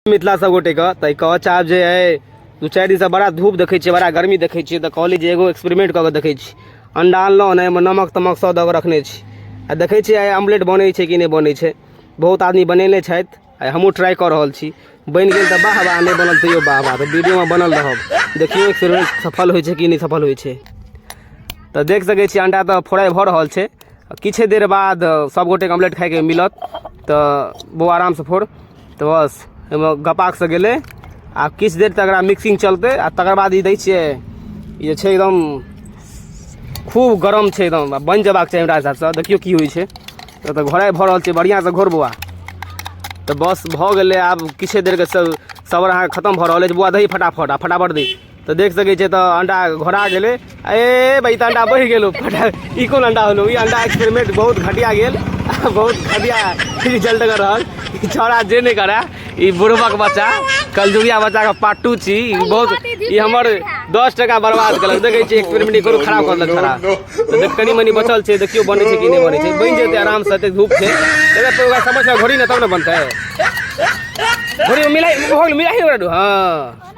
मिथिला सब गोटे का तो कह चाहब जे है 2-4 दिन से बड़ा धूप देखे छे, बड़ा गर्मी देखे छे, तो कहली जे एगो एक्सपेरिमेंट कऽ के देखे छी। अंडा आनलहुँ ने, नमक तमक सब दऽ के रखने छी आ देखे छी आइ ऑमलेट बनै छै कि नहीं बनै छै। बहुत आदमी बनेले छथि, हमहूँ ट्राई कर रहल छी। बन गेल तऽ वाह वाह, नहीं बनल तैयो वाह वाह। तो वीडियो में बनल रहब, देखियो एक्सपेरिमेंट सफल होइ छै कि नहीं सफल होइ छै। तो देख सकै छी अंडा तो फ्राई भऽ रहल छै, किछु देर बाद सब गोटे के ऑमलेट खाए के मिलत। तो वो आराम से फोड़, तो बस गपाक से गेले आ किछु देर तक मिक्सिंग चलते आ तकर बाद ई दै छियै। ये छै एकदम खूब गरम छै, एकदम बन जेबाक चाही हमरा हिसाबसँ। देखियो की होइ छै, तो घोराइ भऽ रहल छै, बढ़िआँ से घोर बौआ। तो बस भऽ गेलै, आब किछु देर के सबर अहाँके खत्म भऽ रहल अछि। बौआ दही फटाफट आ फटाफट दी। तो देख सकै छियै तो अंडा घोरा गेलै। ए भाई तो अंडा बढ़ि गेलो ई कोन अंडा होलो? ई अंडा एक्सपेरिमेंट बहुत घटिया गेल, बहुत घटिया रिजल्ट कर रहल। छोड़ा जे नहीं करे, ई बुढ़बक बच्चा कलजुगिया बच्चा का पार्ट 2 छी। बहुत ई हमर 10 टका बर्बाद कलक। देखे छी एक्सपेरिमेंट करू खराब कर लग खराब। तो देख कनी मनी बचल छै, देखियो बने छै कि नहीं बने छै। बन जेते आराम से, धूप छै समझ घोड़ी ना तब ना बनते। घोड़ी मिलाई मिलाई हाँ।